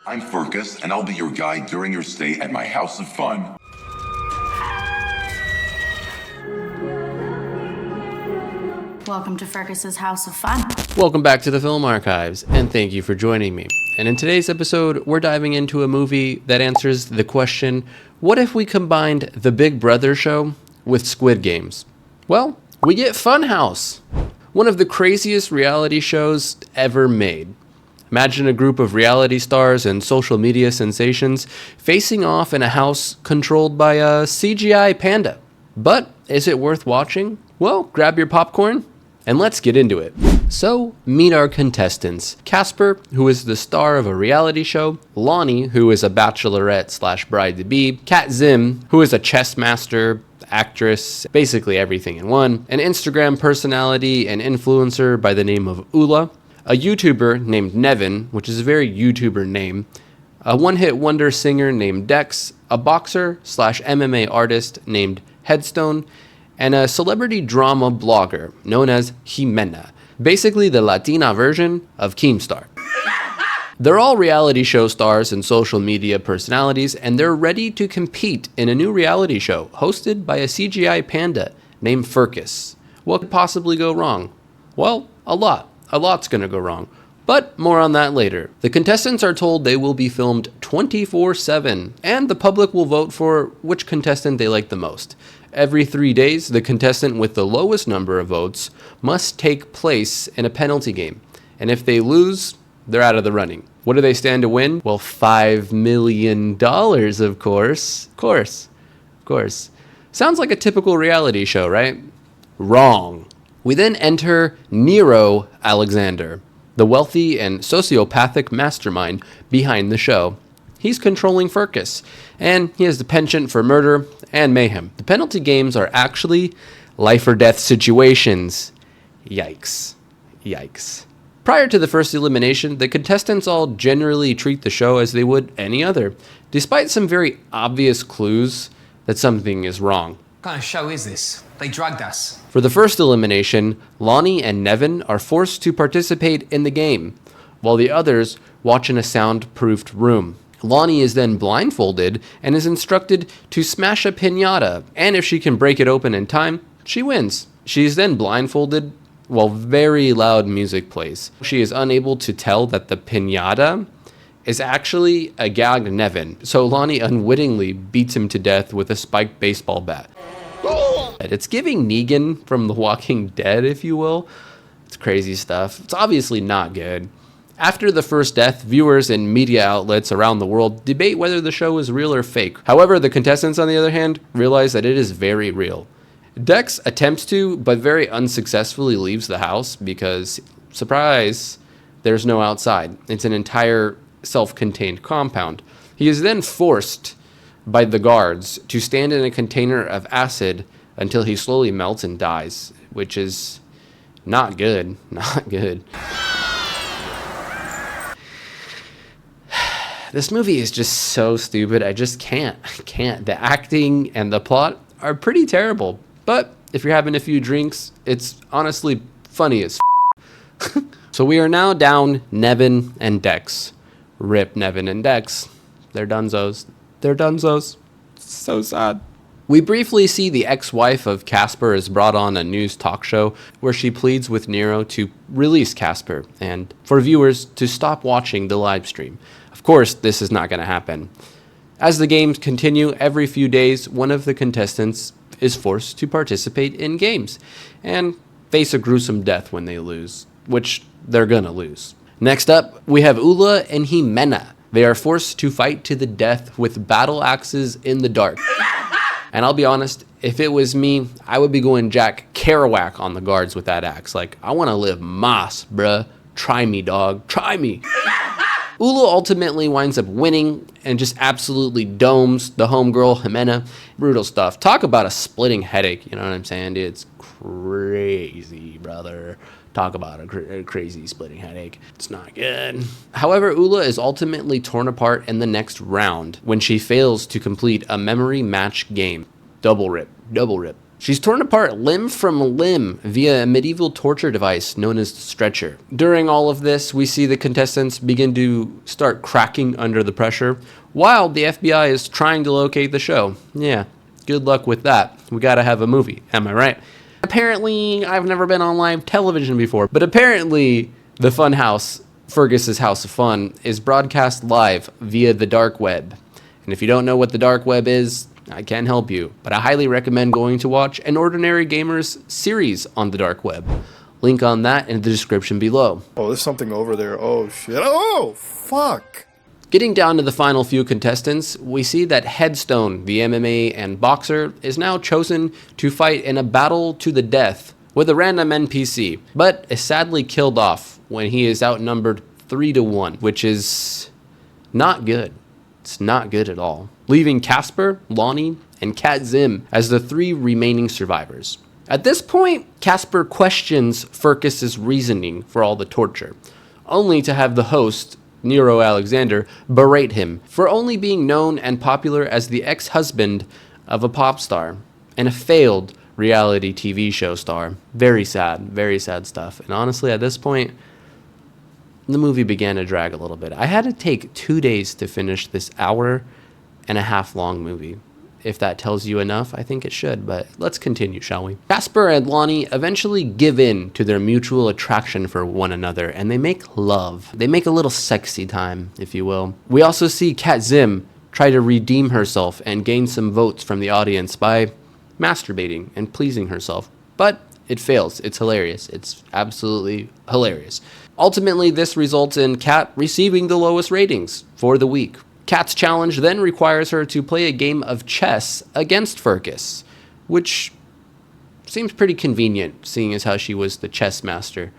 I'm Circus, and I'll be your guide during your stay at my house of fun. Welcome to Fergus's House of Fun. Welcome back to the Film Archives, and thank you for joining me. And in today's episode, we're diving into a movie that answers the question, what if we combined The Big Brother show with Squid Games? Well, we get Funhouse, one of the craziest reality shows ever made. Imagine a group of reality stars and social media sensations facing off in a house controlled by a CGI panda. But is it worth watching? Well, grab your popcorn and let's get into it. So, meet our contestants. Casper, who is the star of a reality show. Lonnie, who is a bachelorette / bride-to-be. Kat Zim, who is a chess master, actress, basically everything in one. An Instagram personality and influencer by the name of Ula. A YouTuber named Nevin, which is a very YouTuber name. A one-hit wonder singer named Dex. A boxer / MMA artist named Headstone. And a celebrity drama blogger known as Jimena, basically the Latina version of Keemstar. They're all reality show stars and social media personalities, and they're ready to compete in a new reality show hosted by a CGI panda named Fergus. What could possibly go wrong? Well, a lot. A lot's gonna go wrong. But more on that later. The contestants are told they will be filmed 24/7, and the public will vote for which contestant they like the most. Every 3 days, the contestant with the lowest number of votes must take place in a penalty game. And if they lose, they're out of the running. What do they stand to win? Well, $5 million, of course. Of course. Sounds like a typical reality show, right? Wrong. We then enter Nero Alexander, the wealthy and sociopathic mastermind behind the show. He's controlling Fergus, and he has the penchant for murder and mayhem. The penalty games are actually life or death situations. Yikes. Prior to the first elimination, the contestants all generally treat the show as they would any other, despite some very obvious clues that something is wrong. What kind of show is this? They drugged us. For the first elimination, Lonnie and Nevin are forced to participate in the game, while the others watch in a soundproofed room. Lonnie is then blindfolded and is instructed to smash a piñata, and if she can break it open in time, she wins. She is then blindfolded while very loud music plays. She is unable to tell that the piñata is actually a gagged Nevin, so Lonnie unwittingly beats him to death with a spiked baseball bat. It's giving Negan from The Walking Dead, if you will. It's crazy stuff. It's obviously not good. After the first death, viewers and media outlets around the world debate whether the show is real or fake. However, the contestants, on the other hand, realize that it is very real. Dex attempts to, but very unsuccessfully leaves the house because, surprise, there's no outside. It's an entire self-contained compound. He is then forced by the guards to stand in a container of acid until he slowly melts and dies, which is not good. This movie is just so stupid. I just can't. The acting and the plot are pretty terrible. But if you're having a few drinks, it's honestly funny as So we are now down Nevin and Dex. Rip Nevin and Dex. They're dunzos. So sad. We briefly see the ex-wife of Casper is brought on a news talk show where she pleads with Nero to release Casper and for viewers to stop watching the live stream. Of course, this is not going to happen. As the games continue, every few days, one of the contestants is forced to participate in games and face a gruesome death when they lose, which they're going to lose. Next up, we have Ula and Jimena. They are forced to fight to the death with battle axes in the dark. And I'll be honest, if it was me, I would be going Jack Kerouac on the guards with that axe. Like, I want to live mas, bruh. Try me, dog. Try me. Ula ultimately winds up winning and just absolutely domes the homegirl, Jimena. Brutal stuff. Talk about a splitting headache. You know what I'm saying, dude? It's crazy, brother. Talk about a crazy splitting headache. It's not good. However, Ula is ultimately torn apart in the next round when she fails to complete a memory match game. Double rip. She's torn apart limb from limb via a medieval torture device known as the stretcher. During all of this, we see the contestants begin to start cracking under the pressure, while the FBI is trying to locate the show. Yeah, good luck with that. We gotta have a movie, am I right? Apparently, I've never been on live television before, but apparently the Funhouse, Fergus's House of Fun, is broadcast live via the dark web. And if you don't know what the dark web is, I can't help you, but I highly recommend going to watch an Ordinary Gamers series on the dark web. Link on that in the description below. Oh, there's something over there. Oh, shit. Oh, fuck. Getting down to the final few contestants, we see that Headstone, the MMA and boxer, is now chosen to fight in a battle to the death with a random NPC, but is sadly killed off when he is outnumbered 3-1, which is not good. It's not good at all, leaving Casper, Lonnie, and Kat Zim as the 3 remaining survivors. At this point, Casper questions Fergus's reasoning for all the torture, only to have the host, Nero Alexander, berate him for only being known and popular as the ex-husband of a pop star and a failed reality TV show star. Very sad stuff. And honestly, at this point, the movie began to drag a little bit. I had to take 2 days to finish this hour-and-a-half long movie. If that tells you enough, I think it should, but let's continue, shall we? Casper and Lonnie eventually give in to their mutual attraction for one another, and they make love. They make a little sexy time, if you will. We also see Kat Zim try to redeem herself and gain some votes from the audience by masturbating and pleasing herself, but it fails. It's hilarious. It's absolutely hilarious. Ultimately, this results in Kat receiving the lowest ratings for the week. Kat's challenge then requires her to play a game of chess against Fergus, which seems pretty convenient, seeing as how she was the chess master.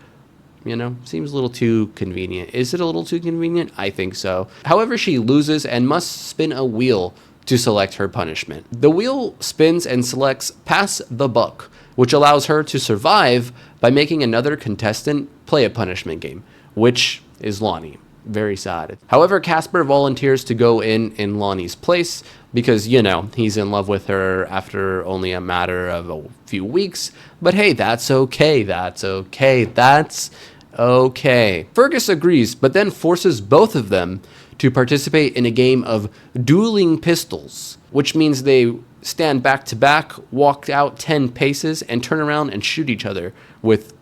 You know, seems a little too convenient. Is it a little too convenient? I think so. However, she loses and must spin a wheel to select her punishment. The wheel spins and selects Pass the Buck, which allows her to survive by making another contestant play a punishment game, which is Lonnie. Very sad. However, Casper volunteers to go in Lonnie's place because, you know, he's in love with her after only a matter of a few weeks. But hey, that's okay. That's okay. That's okay. Fergus agrees, but then forces both of them to participate in a game of dueling pistols, which means they stand back to back, walk out 10 paces, and turn around and shoot each other with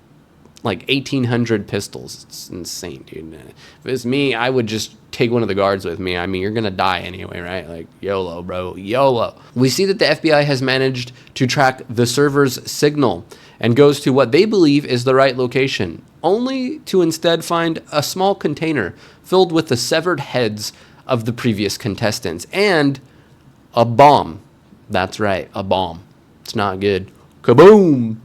like 1,800 pistols. It's insane, dude. If it was me, I would just take one of the guards with me. I mean, you're gonna die anyway, right? Like, YOLO, bro, YOLO. We see that the FBI has managed to track the server's signal and goes to what they believe is the right location, only to instead find a small container filled with the severed heads of the previous contestants and a bomb. That's right, a bomb. It's not good. Kaboom!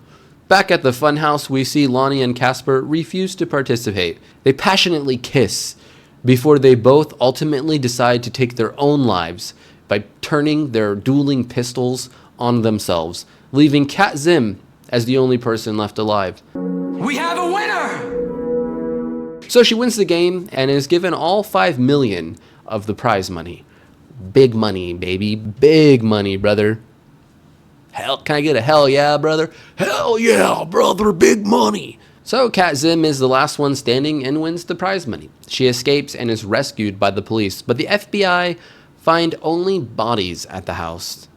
Back at the funhouse, we see Lonnie and Casper refuse to participate. They passionately kiss before they both ultimately decide to take their own lives by turning their dueling pistols on themselves, leaving Kat Zim as the only person left alive. We have a winner! So she wins the game and is given all 5 million of the prize money. Big money, baby. Big money, brother. Hell, can I get a hell yeah, brother? Hell yeah, brother, big money. So Kat Zim is the last one standing and wins the prize money. She escapes and is rescued by the police, but the FBI find only bodies at the house.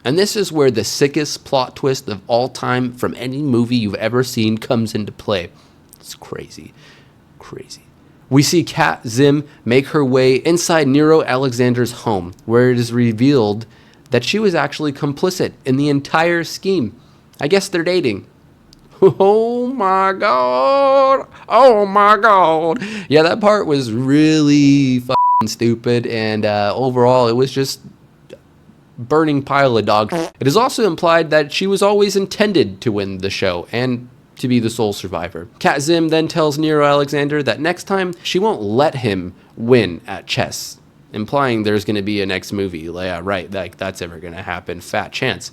And this is where the sickest plot twist of all time from any movie you've ever seen comes into play. It's crazy. Crazy. We see Kat Zim make her way inside Nero Alexander's home, where it is revealed that she was actually complicit in the entire scheme. I guess they're dating. Oh my god. Oh my god. Yeah, that part was really fucking stupid, and overall it was just burning pile of dog. It is also implied that she was always intended to win the show and to be the sole survivor. Kat Zim then tells Nero Alexander that next time she won't let him win at chess, implying there's going to be a next movie. Yeah, right, like that's ever going to happen. Fat chance.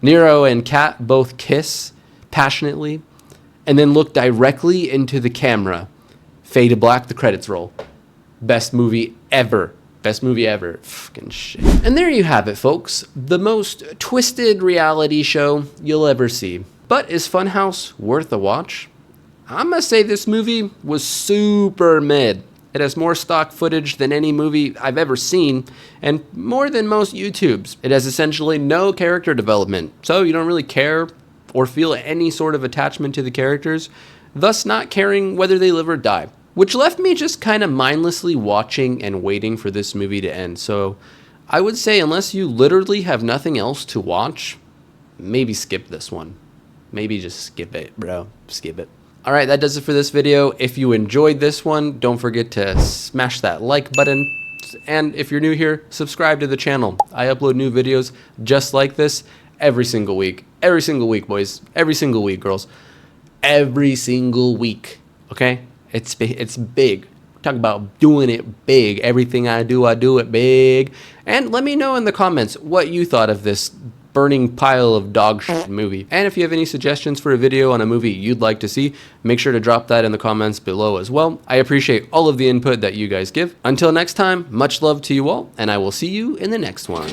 Nero and Kat both kiss passionately and then look directly into the camera. Fade to black, the credits roll. Best movie ever Best movie ever. Fucking shit. And there you have it, folks. The most twisted reality show you'll ever see. But is Funhouse worth a watch? I'm gonna say this movie was super mid. It has more stock footage than any movie I've ever seen, and more than most YouTubes. It has essentially no character development, so you don't really care or feel any sort of attachment to the characters, thus not caring whether they live or die. Which left me just kind of mindlessly watching and waiting for this movie to end. So I would say unless you literally have nothing else to watch, maybe skip this one. Maybe just skip it, bro. Skip it. All right, that does it for this video. If you enjoyed this one, don't forget to smash that like button. And if you're new here, subscribe to the channel. I upload new videos just like this every single week. Every single week, boys. Every single week, girls. Every single week, okay? It's big. Talk about doing it big. Everything I do it big. And let me know in the comments what you thought of this burning pile of dog shit movie. And if you have any suggestions for a video on a movie you'd like to see, make sure to drop that in the comments below as well. I appreciate all of the input that you guys give. Until next time, much love to you all, and I will see you in the next one.